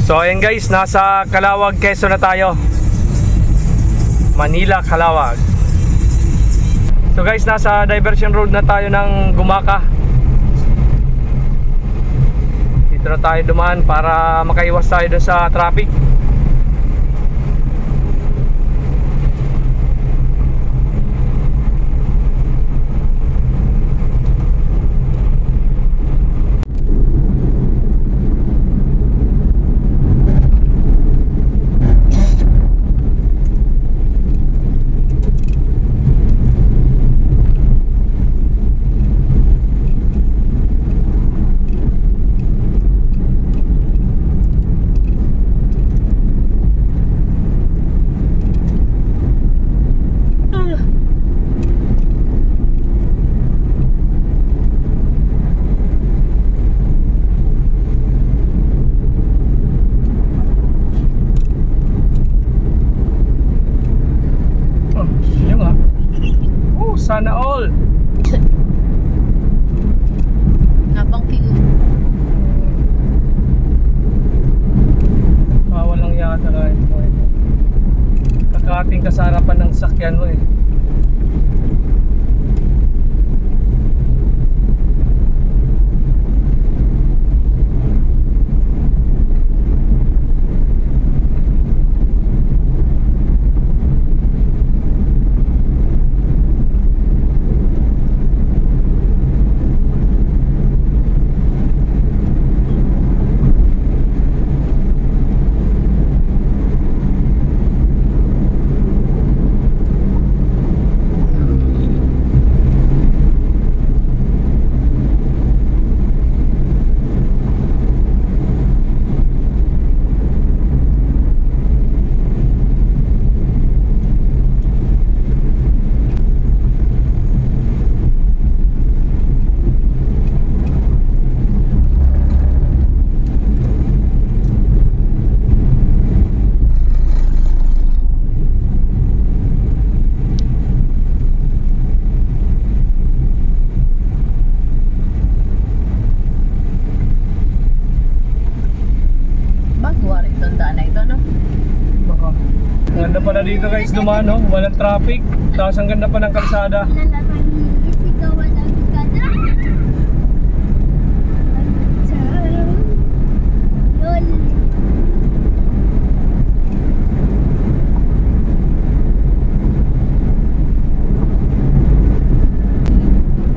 So ayan guys, nasa Calawag, Quezon na tayo. Manila, Calawag. So guys, nasa diversion road na tayo ng Gumaka. Dito na tayo dumaan para makaiwas tayo dun sa traffic. Sana all. Napang kigo. Walang yata na ito. Kakating ka sa harapan ng sakyan mo eh. Ganda pala dito guys, dumaan no? Walang traffic. Tapos ang ganda pa ng kalsada.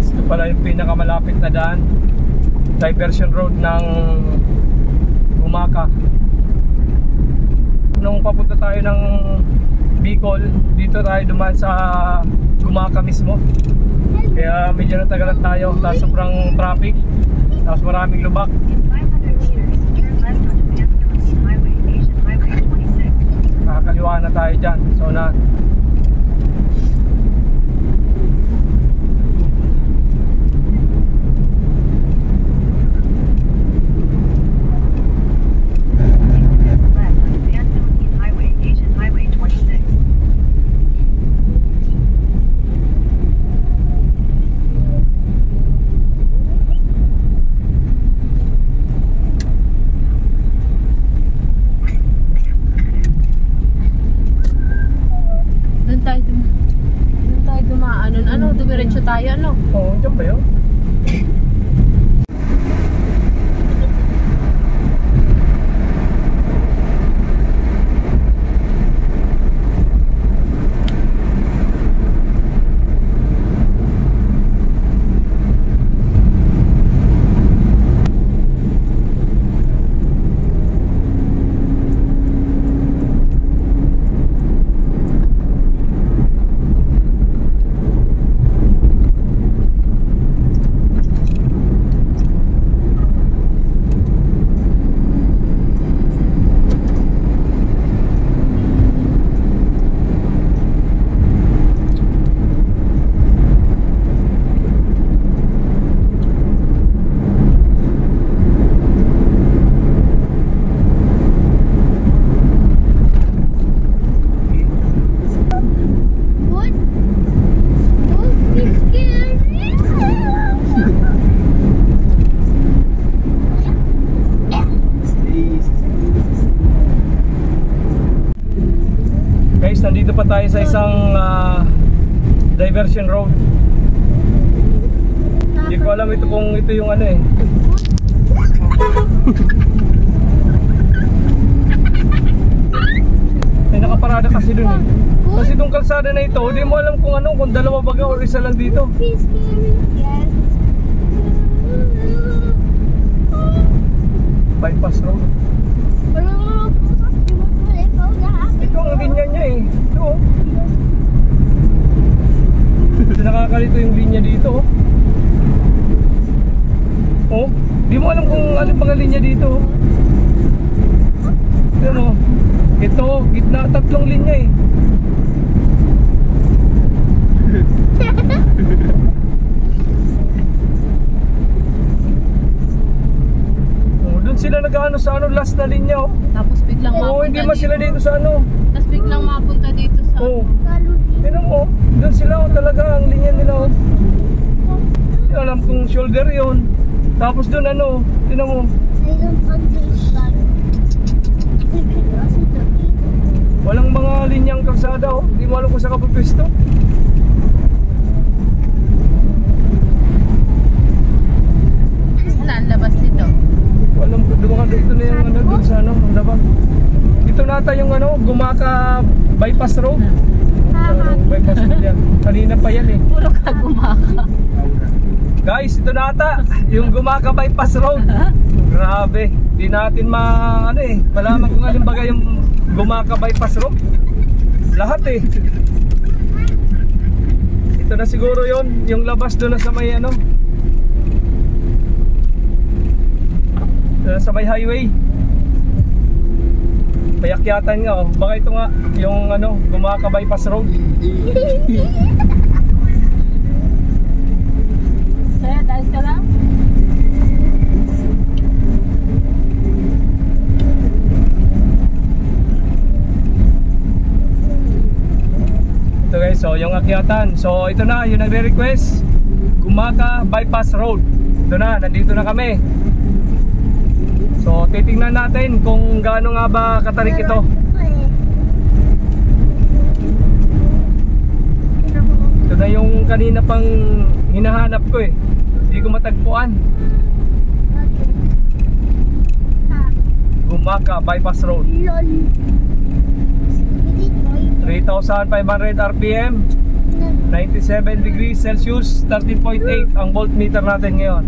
Ito pala yung pinakamalapit na daan. Diversion road ng Gumaka. Nung papunta tayo ng Bicol, dito tayo dumaan sa Gumaka mismo. Kaya medyo natagalan tayo, tapos sobrang traffic, tapos maraming lubak. Nakakaliwa na tayo dyan. So na Dumiretso tayo, ano? Oo, dyan ba yun? nandito pa tayo sa isang diversion road. Hindi ko alam ito kung ito yung ano eh. Ay, nakaparada kasi dun eh. Kasi itong kalsada na ito, hindi mo alam kung ano, kung dalawa baga o isa lang dito. Bypass road. Ito ang linya niya eh. Ito. Nakakalito yung linya dito. Oh, di mo alam kung alin bang linya dito. Tignan mo. Ito, gitna, tatlong linya eh. Oh, doon sila nag-ano sa ano, last na linya oh. Tapos biglang mapunta Oh, hindi man sila dito sa ano. Tapos biglang mapunta dito sa... Oh. Tignan mo, doon sila oh, talaga ang linya nila oh. Hindi alam kung shoulder yon. Tapos doon ano, tignan mo. Walang mga linyang kalsada oh. Hindi mo alam kung saan ka pupwesto. Saan ang labas nito? Walang dumaan dito na yung ano, doon sa ano, ang labas. Dito nata yung ano, Gumaka Bypass Road. Bypass Road yan. Kanina pa yan eh. Puro ka gumaka. Guys, ito nata, yung Gumaka Bypass Road. Grabe, di natin ano eh, malaman kung alin baga yung Gumaka Bypass Road. Lahat eh. Ito na siguro yon, yung labas doon na sa may ano, doon na sa may highway. Payakyatan nga oh, baka ito nga yung ano, Gumaka Bypass Road. Kaya dahil ka lang? Ito guys, so yung akyatan. So ito na, yung nagre-request Gumaka Bypass Road. Ito na, nandito na kami. So titingnan natin kung gaano nga ba katarik ito. Ito na yung kanina pang hinahanap ko eh. Hindi ko matagpuan. Gumaka Bypass Road. 3,500 RPM, 97 degrees Celsius, 13.8 ang voltmeter natin ngayon.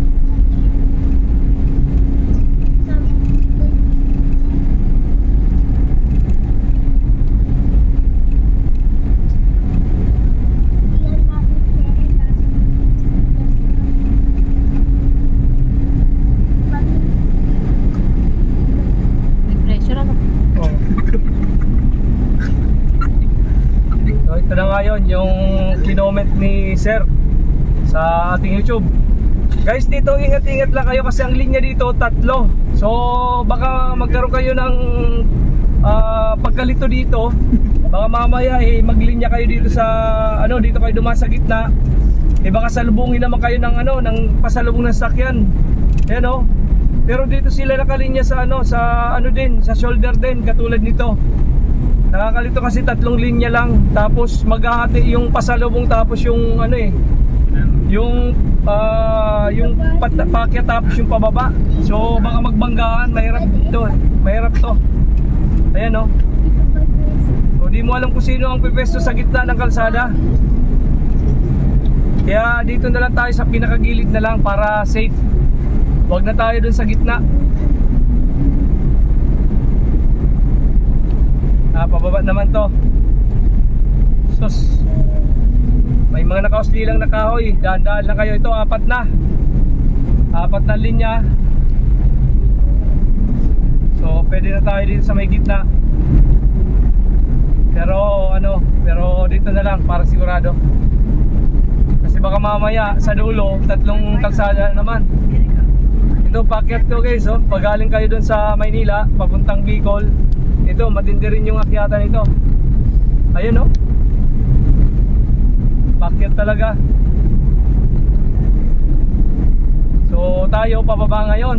Ito na nga yun, yung kinoment ni Sir sa ating YouTube. Guys, dito ingat-ingat lang kayo kasi ang linya dito tatlo. So baka magkaroon kayo ng pagkalito dito. Baka mamaya maglinya kayo dito sa ano, dito kayo dumaan sa gitna. Baka salubungin naman kayo ng ano, ng pasalubong ng sakyan. Ayan oh. Pero dito sila nakalinya sa ano, din, sa shoulder din katulad nito. Nakakalito kasi tatlong linya lang. Tapos maghahati yung pasalubong tapos yung ano yung pakyat tapos yung pababa. So baka magbanggaan, mahirap to. Mahirap to. Ayan oh. So di mo alam kung sino ang pwesto sa gitna ng kalsada. Kaya dito na lang tayo sa pinakagilid na lang para safe. Huwag na tayo dun sa gitna. Pababa naman to. Sus. May mga nakauslilang na kahoy. Daan-daan lang kayo. Ito, apat na linya. So pwede na tayo dito sa may gitna. Pero dito na lang para sigurado. Kasi baka mamaya sa dulo tatlong kalsada naman. Ito packet ko guys oh. Pag galing kayo dun sa Maynila papuntang Bicol, ito matindi rin yung akyatan nito. Ayun oh. Packet talaga. So tayo pababa ngayon.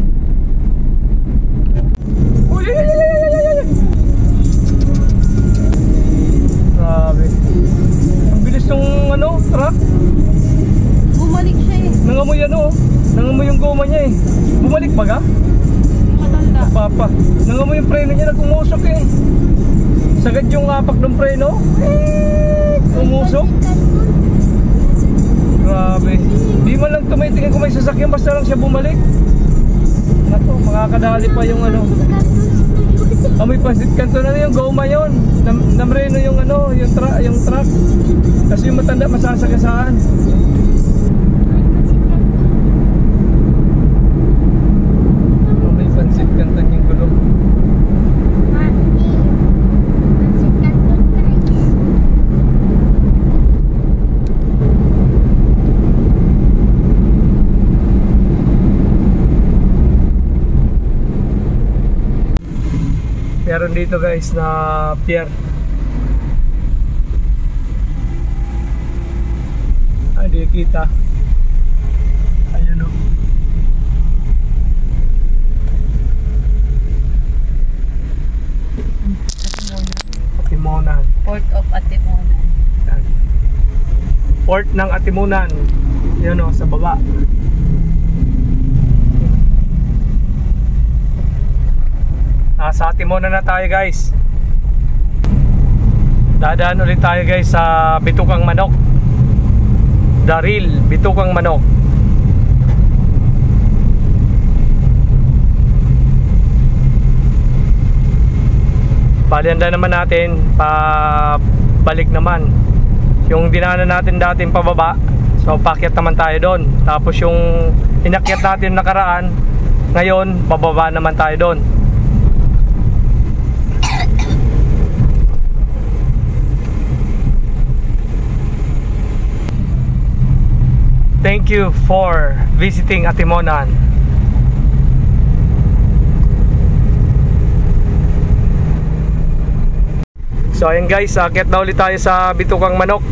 Uy! bumalik baga? Matanda. Papa, nangamoy yung preno niya, nag-umusok eh. Sagad yung apak ng preno. Umusok. Grabe. Di man lang tumitingin kung may sasakyan, basta lang siya bumalik. Naku, makakadali pa yung ano. May pansit kanto na yung goma yun. Namreno yung ano, yung truck. Kasi yung matanda masasagasaan. May pansit kanto yung gulo. Meron dito guys na pier. Ay, di kita. Ayun o. Atimonan. Port of Atimonan. Yan. Port ng Atimonan. Yan o, sa baba. Sa Atimonan na tayo guys. Dadaan ulit tayo guys sa Bitukang Manok. Daril, Bitukang Manok. Balianda naman natin pabalik naman. Yung dinaanan natin dating pababa, so paakyat naman tayo doon. Tapos yung inakyat natin nakaraan, ngayon pababa naman tayo doon. Thank you for visiting Atimonan. So ayun guys, akit na ulit tayo sa Bitukang Manok.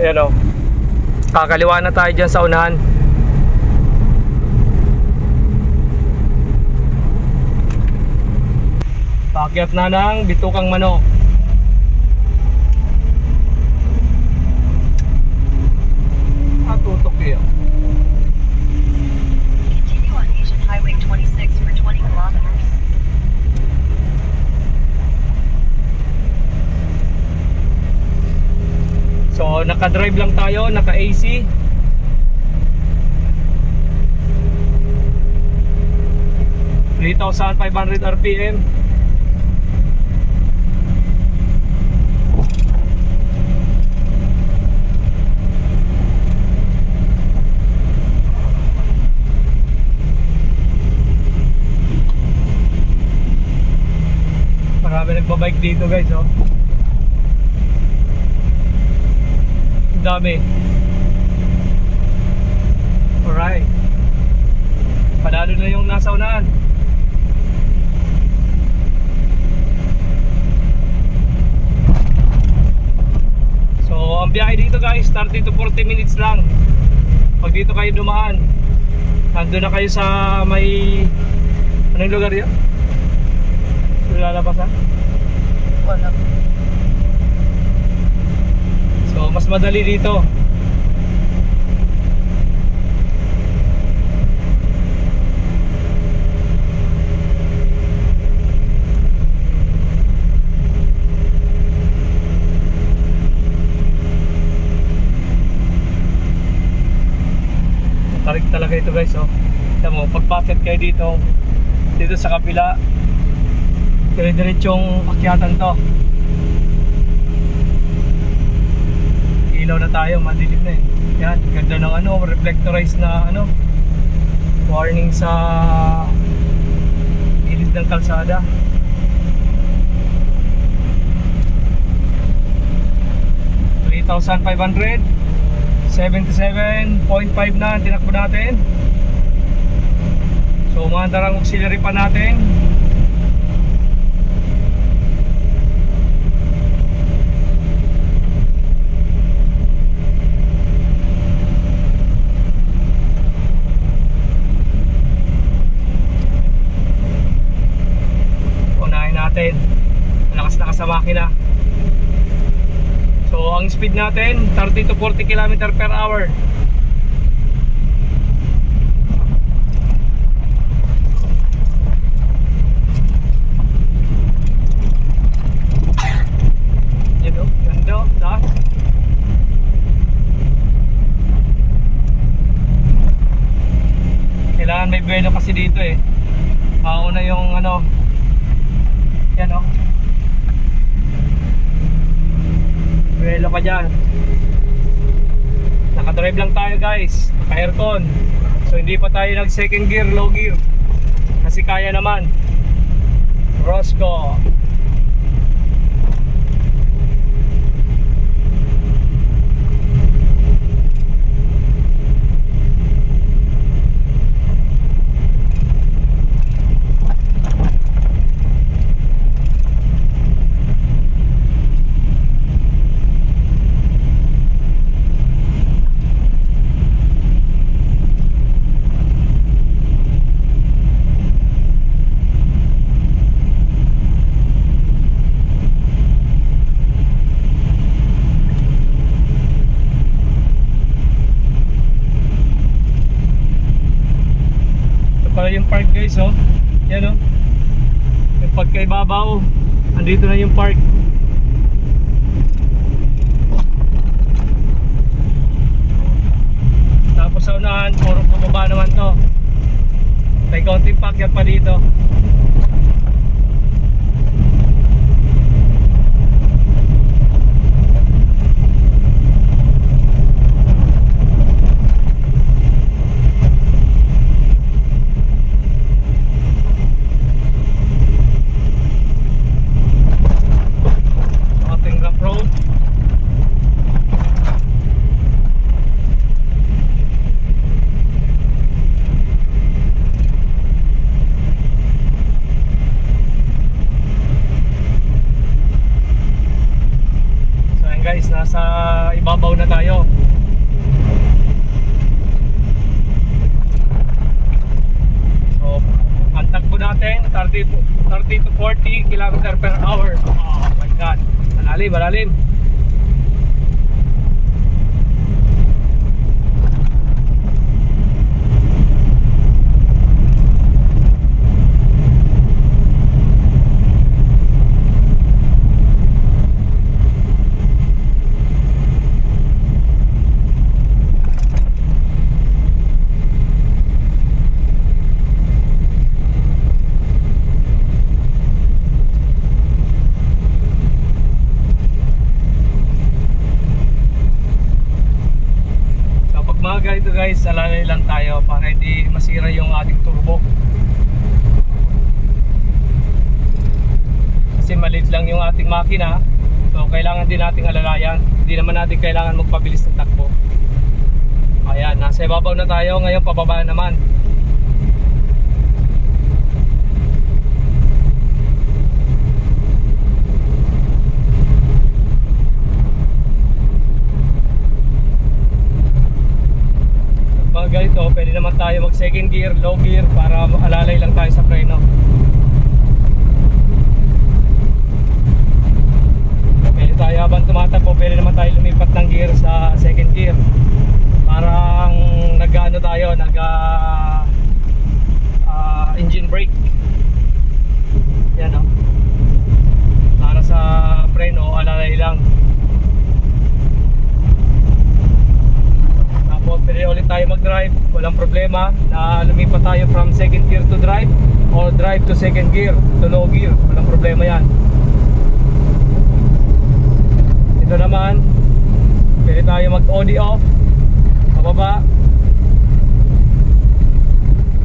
Ayan o. Kakaliwa na tayo dyan sa unahan. Paakyat na ng Bitukang Manok. Tutok kayo. Continue on Asian Highway 26 for 20 kilometers. So, naka-drive lang tayo, naka-AC. $3,500 RPM. Marami nagbabike dito guys, oh. Ang dami. Alright. Panalo na yung nasa unahan. So, ang biyahe dito guys, 30 to 40 minutes lang. Pag dito kayo dumaan, nandun na kayo sa may... Anong lugar yun? Lalabas ha? Wala. So mas madali dito. Tarik talaga ito guys, oh. Tignan mo, pagpakit kayo dito sa kapila, dire-diretsong akyatan to. Ilaw na tayo, madilim na eh. Yan, ganda ng ano, reflectorized na ano, warning sa gilid ng kalsada. $3,500, 77.5 na tinakbo natin. So umaandar ang auxiliary pa natin. Malakas sa makina. So ang speed natin 30 to 40 km per hour. kasi dito eh. Mauna yung ano. Yan o. Buwelo ka dyan. Nakadrive lang tayo guys. Naka-aircon. So hindi pa tayo nag second gear, low gear. Kasi kaya naman. Rosco. Yung park guys oh. Yan oh. Yung pagkaibabaw, andito na yung park. Tapos sa unahan, puro pababa naman to. May konting pakyat pa dito. Nasa ibabaw na tayo. So, ang takbo natin 30 to 40 km per hour. Oh my god. Malalim, malalim. Ito guys, alalay lang tayo para hindi masira yung ating turbo. Kasi maliit lang yung ating makina. So kailangan din nating alalayan. Hindi naman natin kailangan magpabilis ng takbo. Ayan, nasa ibabaw na tayo. Ngayon pababa naman. Ganito, pwede naman tayo mag second gear, low gear para alalay lang tayo sa preno. Pwede tayo habang tumatakbo, pwede naman tayo lumipat ng gear sa second gear. Parang nag-ano tayo, engine brake. Yan o. Para sa preno, alalay lang. Pwede ulit tayo mag-drive, walang problema na lumipat tayo from second gear to drive or drive to second gear to low gear, walang problema yan. Ito naman, pwede tayo mag-OD off, pababa,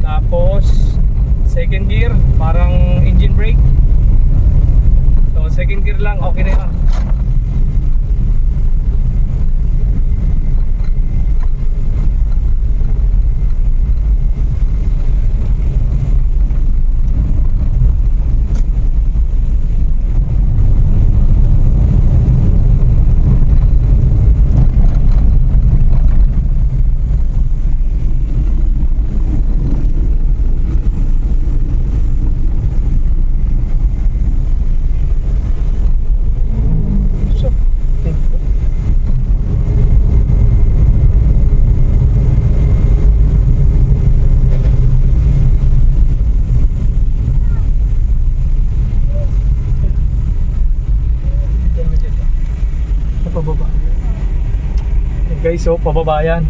tapos second gear, parang engine brake. So second gear lang, okay na yan. Guys, so pababa yan.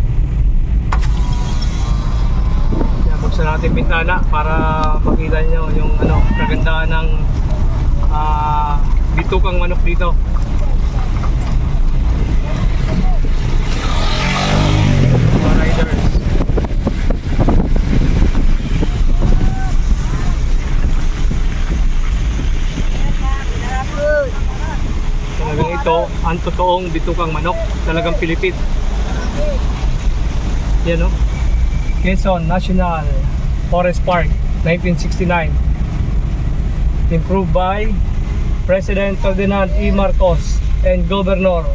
Tapos buksan natin bintana para makita nyo yung ano, kagandahan ng bitukang manok dito. Mga riders. Talagang ito ang totoong bitukang manok, talagang Pilipit. Yan o, Quezon National Forest Park, 1969. Improved by President Ferdinand E. Marcos and Governor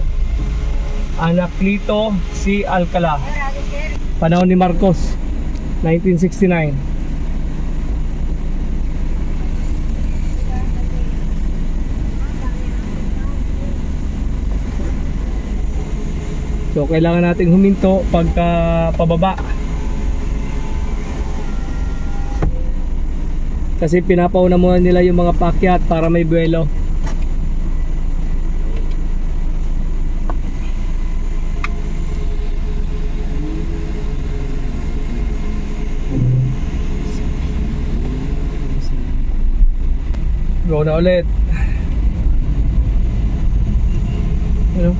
Anacleto C. Alcala. Panahon ni Marcos, 1969. So kailangan nating huminto pagka pababa. Kasi pinapauna muna nila yung mga paakyat para may buwelo. Go na ulit. Ano?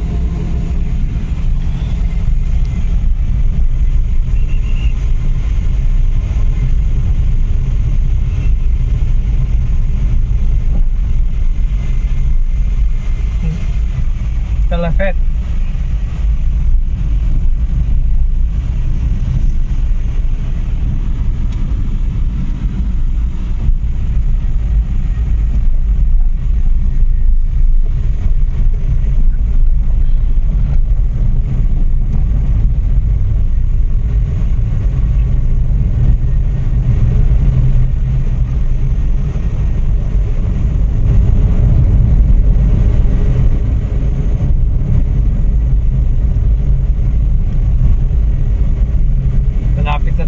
Calafate.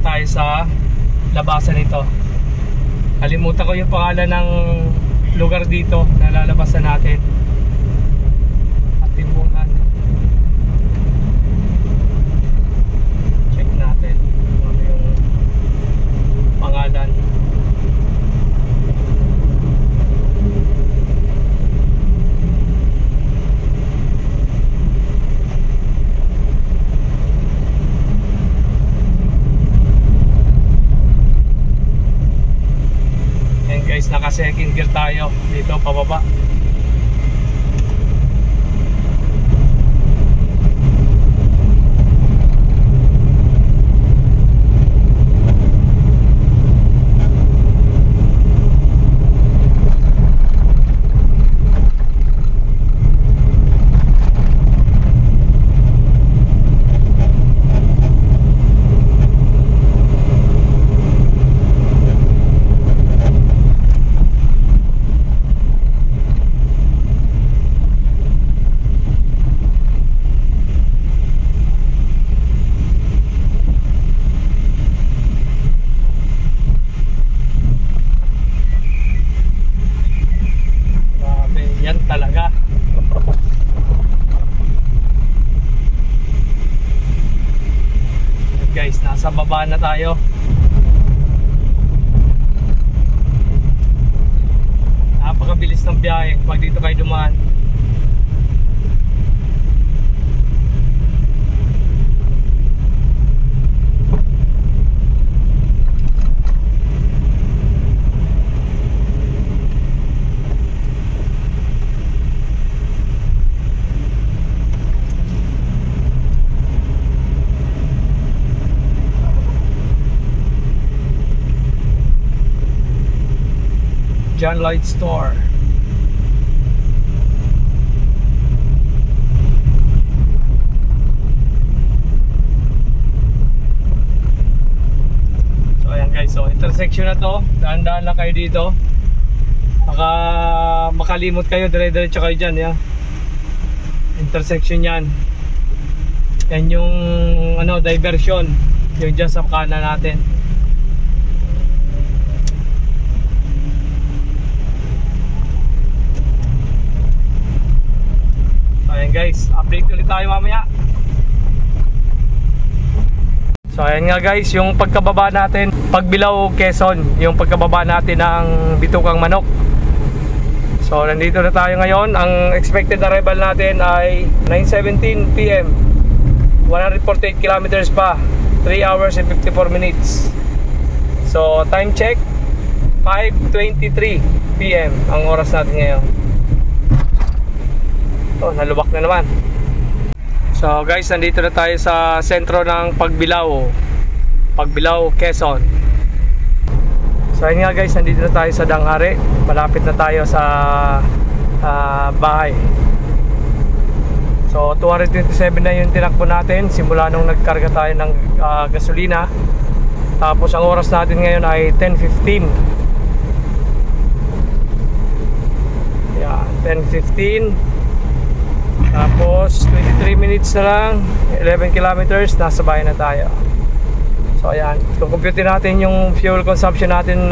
Tayo sa labasan nito. Kalimutan ko yung pangalan ng lugar dito na lalabasan natin. Atimunan. Check natin ano yung pangalan. Guys, naka second gear tayo dito pababa. Guys, nasa baba na tayo. Napakabilis ng biyahe pag dito kayo dumaan. John Lloyd Store. So ayan guys, so intersection na to. Dahan-dahan lang kayo dito. Baka makalimot kayo, dire-diretso kayo dyan, ya. Intersection yan. Yan yung ano, diversion. Yung dyan sa kanan natin. Ayan guys, update ulit tayo mamaya. So ayan nga guys, yung pagkababa natin, Pagbilao, Quezon, yung pagkababa natin ng Bitukang Manok. So nandito na tayo ngayon. Ang expected arrival natin ay 9:17 PM, 148 kilometers pa, 3 hours and 54 minutes. So time check, 5:23 PM ang oras natin ngayon. Oh, nalubak na naman. So guys, nandito na tayo sa sentro ng Pagbilao, Quezon. So ayun nga guys, nandito na tayo sa Danghari. Malapit na tayo sa bahay. So 227 na yung tinakbo natin simula nung nagkarga tayo ng gasolina. Tapos ang oras natin ngayon ay 10:15. Yan, 10:15. Tapos 23 minutes na lang, 11 kilometers, nasa bahay na tayo. So ayan, compute natin yung fuel consumption natin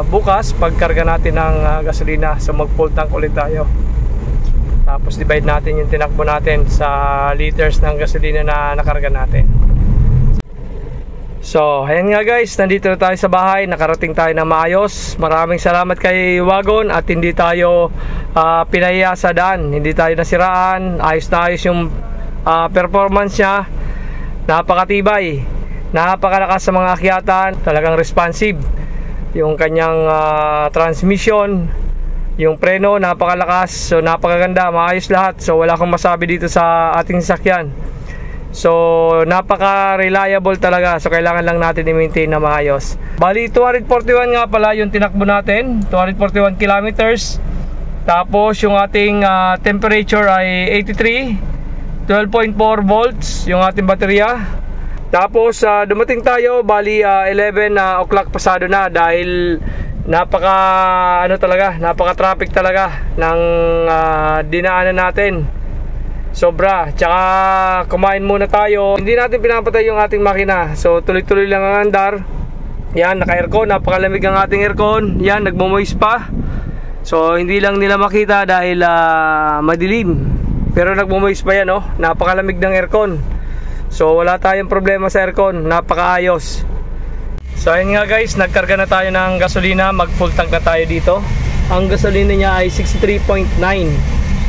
bukas pagkarga natin ng gasolina. So mag full tank ulit tayo. Tapos divide natin yung tinakbo natin sa liters ng gasolina na nakarga natin. So ayan nga guys, nandito na tayo sa bahay. Nakarating tayo ng maayos. Maraming salamat kay Wagon at hindi tayo pinahiya sa daan. Hindi tayo nasiraan. Ayos na ayos yung performance niya. Napakatibay, napakalakas sa mga akyatan. Talagang responsive yung kanyang transmission, yung preno napakalakas. So napakaganda, maayos lahat. So wala akong masabi dito sa ating sasakyan. So napaka-reliable talaga. So kailangan lang natin i-maintain na maayos. Bali 241 nga pala yung tinakbo natin, 241 kilometers. Tapos yung ating temperature ay 83, 12.4 volts yung ating baterya. Tapos dumating tayo, bali 11 o'clock pasado na dahil napaka traffic talaga ng dinaanan natin. Sobra. Tsaka kumain muna tayo. Hindi natin pinapatay yung ating makina. So tuloy-tuloy lang ang andar. Yan, naka-aircon, napakalamig ang ating aircon. Yan, nagmo-moist pa. So hindi lang nila makita dahil madilim. Pero nagmo-moist pa yan, oh. Napakalamig ng aircon. So wala tayong problema sa aircon, napakaayos. So ayun nga guys, nagkarga na tayo ng gasolina. Mag full tank na tayo dito. Ang gasolina niya ay 63.9.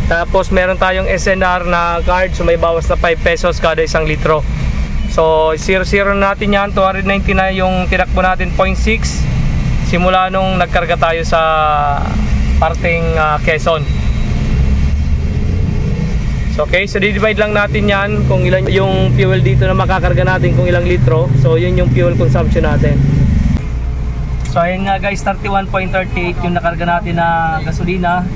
Tapos meron tayong SNR na card. So may bawas na 5 pesos kada isang litro. So 0-0 natin yan. 290 na yung tinakbo natin, 0.6 simula nung nagkarga tayo sa parting Quezon. So okay, so di-divide lang natin yan kung ilan yung fuel dito na makakarga natin, kung ilang litro. So yun yung fuel consumption natin. So ayun nga guys, 31.38 yung nakarga natin na gasolina,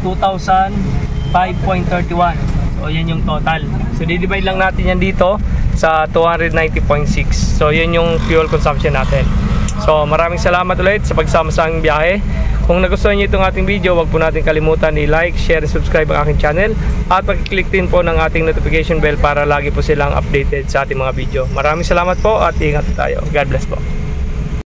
2,005.31. So yan yung total. So di-divide lang natin yan dito sa 290.6. So yun yung fuel consumption natin. So maraming salamat ulit sa pagsama sa aming biyahe. Kung nagustuhan niyo itong ating video, huwag po natin kalimutan i-like, share, and subscribe ang aking channel. At pag-click din po ng ating notification bell para lagi po silang updated sa ating mga video. Maraming salamat po at ingat tayo. God bless po.